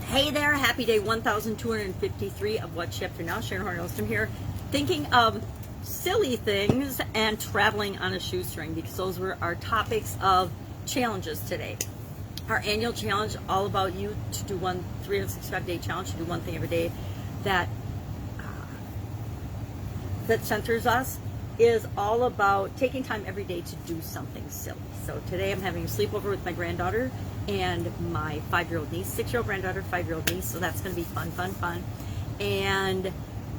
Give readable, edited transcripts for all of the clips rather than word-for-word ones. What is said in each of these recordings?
Hey there, happy day 1253 of What's After Now. Sharon Horne-Ellstrom here, thinking of silly things and traveling on a shoestring, because those were our topics of challenges today. Our annual challenge, all about you to do one 365-day challenge, to do one thing every day that centers us, is all about taking time every day to do something silly. So today I'm having a sleepover with my granddaughter and my 5-year-old niece, 6-year-old granddaughter, 5-year-old niece. So that's going to be fun. And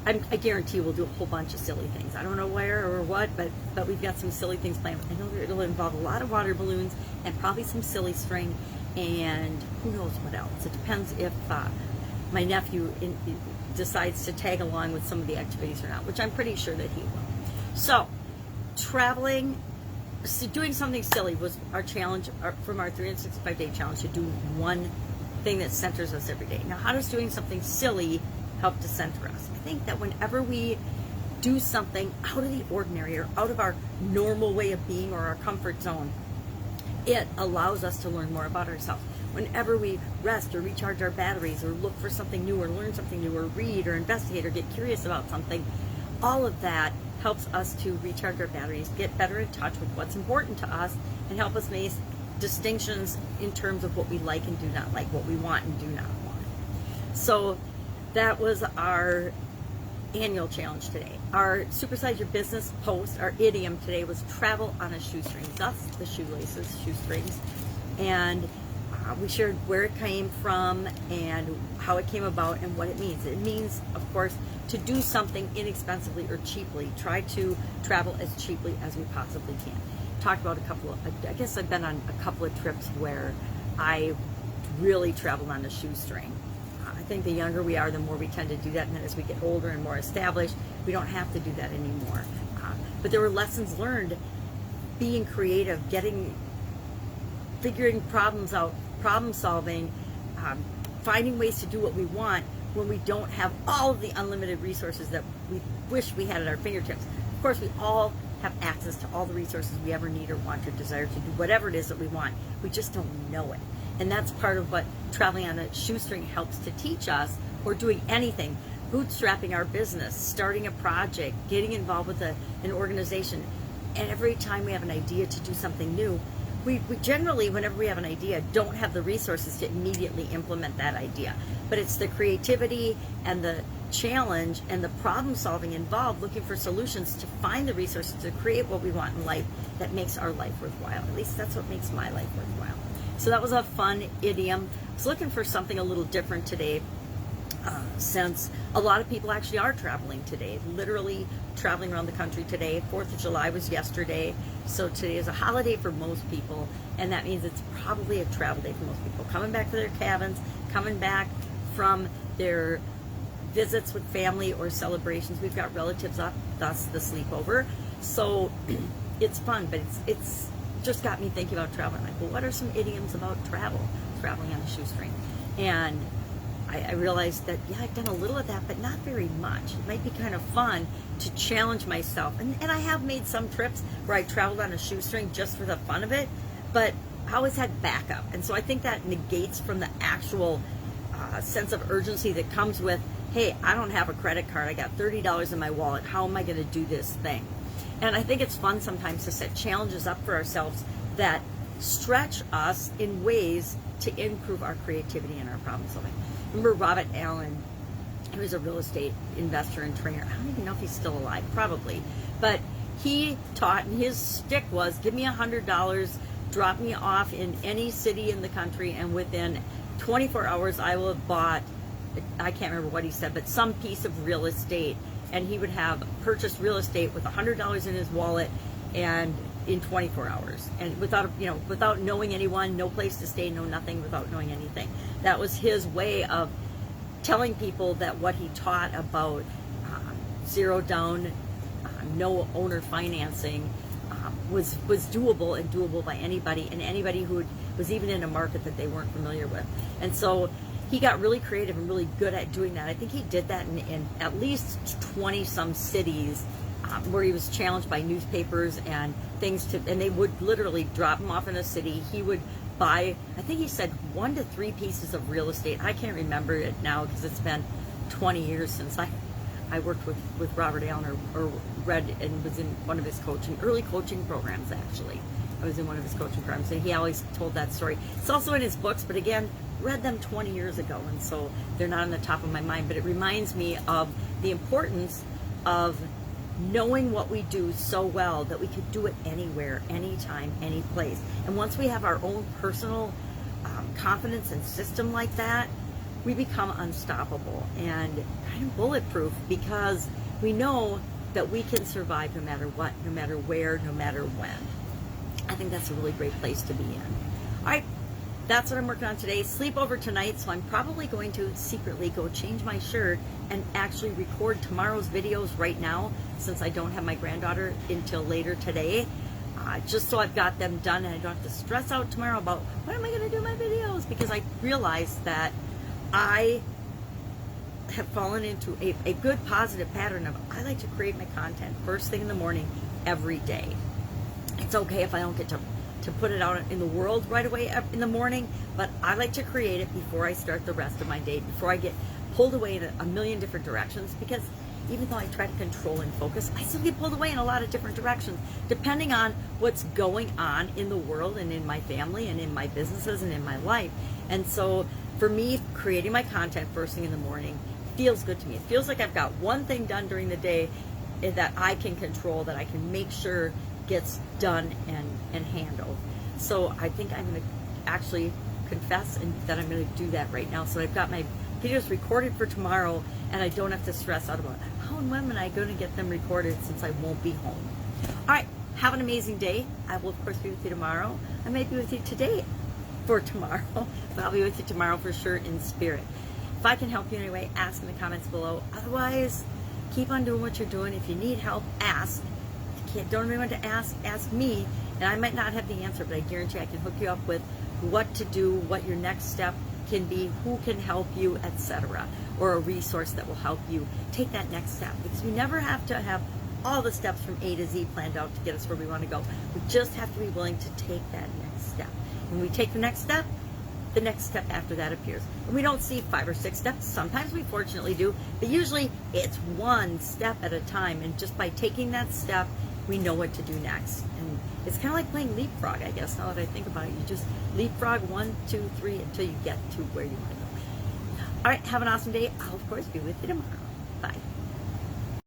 I guarantee we'll do a whole bunch of silly things. I don't know where or what, but we've got some silly things planned. I know it'll involve a lot of water balloons and probably some silly string and who knows what else. It depends if my nephew decides to tag along with some of the activities or not, which I'm pretty sure that he will. So, traveling, doing something silly was our challenge from our 365-day challenge, to do one thing that centers us every day. Now, how does doing something silly help to center us? I think that whenever we do something out of the ordinary or out of our normal way of being or our comfort zone, it allows us to learn more about ourselves. Whenever we rest or recharge our batteries or look for something new or learn something new or read or investigate or get curious about something, all of that helps us to recharge our batteries, get better in touch with what's important to us, and help us make distinctions in terms of what we like and do not like, what we want and do not want. So that was our annual challenge today. Our Supersize Your Business post, our idiom today was travel on a shoestring, thus the shoelaces, shoestrings. And we shared where it came from and how it came about and what it means. It means, of course, to do something inexpensively or cheaply. Try to travel as cheaply as we possibly can. Talked about I guess I've been on a couple of trips where I really traveled on a shoestring. I think the younger we are, the more we tend to do that, and then as we get older and more established, we don't have to do that anymore. But there were lessons learned, being creative, figuring problems out, problem solving, finding ways to do what we want when we don't have all of the unlimited resources that we wish we had at our fingertips. Of course, we all have access to all the resources we ever need or want or desire to do whatever it is that we want. We just don't know it. And that's part of what traveling on a shoestring helps to teach us, or doing anything, bootstrapping our business, starting a project, getting involved with an organization. And every time we have an idea to do something new, we generally, whenever we have an idea, don't have the resources to immediately implement that idea. But it's the creativity and the challenge and the problem solving involved, looking for solutions to find the resources to create what we want in life, that makes our life worthwhile. At least that's what makes my life worthwhile. So that was a fun idiom. I was looking for something a little different today, since a lot of people actually are traveling today, literally traveling around the country today. 4th of July was yesterday, so today is a holiday for most people, and that means it's probably a travel day for most people. Coming back to their cabins, coming back from their visits with family or celebrations. We've got relatives up, thus the sleepover. So it's fun, but it's just got me thinking about traveling. Like, well, what are some idioms about traveling on a shoestring? And I realized that, yeah, I've done a little of that, but not very much. It might be kind of fun to challenge myself. And I have made some trips where I traveled on a shoestring just for the fun of it, but I always had backup. And so I think that negates from the actual sense of urgency that comes with, hey, I don't have a credit card. I got $30 in my wallet. How am I going to do this thing? And I think it's fun sometimes to set challenges up for ourselves that stretch us in ways to improve our creativity and our problem solving. Remember Robert Allen? He was a real estate investor and trainer. I don't even know if he's still alive, probably. But he taught, and his stick was, give me $100, drop me off in any city in the country, and within 24 hours I will have bought, I can't remember what he said, but some piece of real estate. And he would have purchased real estate with $100 in his wallet and in 24 hours, and without knowing anyone, no place to stay, no nothing, without knowing anything. That was his way of telling people that what he taught about zero down, no owner financing was doable, and doable by anybody, and anybody who was even in a market that they weren't familiar with. And so he got really creative and really good at doing that. I think he did that in at least 20 some cities, where he was challenged by newspapers and things and they would literally drop him off in a city. He would buy, I think he said 1 to 3 pieces of real estate. I can't remember it now because it's been 20 years since I worked with Robert Allen or read and was in one of his early coaching programs, actually. I was in one of his coaching programs, and he always told that story. It's also in his books, but again, read them 20 years ago, and so they're not on the top of my mind, but it reminds me of the importance of knowing what we do so well that we could do it anywhere, anytime, any place. And once we have our own personal confidence and system like that, we become unstoppable and kind of bulletproof, because we know that we can survive no matter what, no matter where, no matter when. I think that's a really great place to be in. All right, that's what I'm working on today. Sleepover tonight, so I'm probably going to secretly go change my shirt and actually record tomorrow's videos right now, since I don't have my granddaughter until later today, just so I've got them done and I don't have to stress out tomorrow about when am I going to do my videos, because I realized that I have fallen into a good positive pattern of I like to create my content first thing in the morning every day. It's okay if I don't get to put it out in the world right away in the morning, but I like to create it before I start the rest of my day, before I get pulled away in a million different directions, because even though I try to control and focus, I still get pulled away in a lot of different directions, depending on what's going on in the world and in my family and in my businesses and in my life. And so for me, creating my content first thing in the morning feels good to me. It feels like I've got one thing done during the day that I can control, that I can make sure gets done and handled. So I think I'm going to actually confess that I'm going to do that right now. So I've got my videos recorded for tomorrow, and I don't have to stress out about how and when am I going to get them recorded, since I won't be home. All right, have an amazing day. I will, of course, be with you tomorrow. I may be with you today for tomorrow, but I'll be with you tomorrow for sure in spirit. If I can help you in any way, ask in the comments below. Otherwise, keep on doing what you're doing. If you need help, ask. If you don't know anyone to ask me, and I might not have the answer, but I guarantee I can hook you up with what to do, what your next step can be, who can help you, etc., or a resource that will help you take that next step, because we never have to have all the steps from A to Z planned out to get us where we want to go. We just have to be willing to take that next step. When we take the next step after that appears. And we don't see 5 or 6 steps. Sometimes we fortunately do, but usually it's one step at a time, and just by taking that step, we know what to do next. And it's kind of like playing leapfrog, I guess, now that I think about it. You just leapfrog 1, 2, 3 until you get to where you want to go. All right, have an awesome day. I'll, of course, be with you tomorrow. Bye.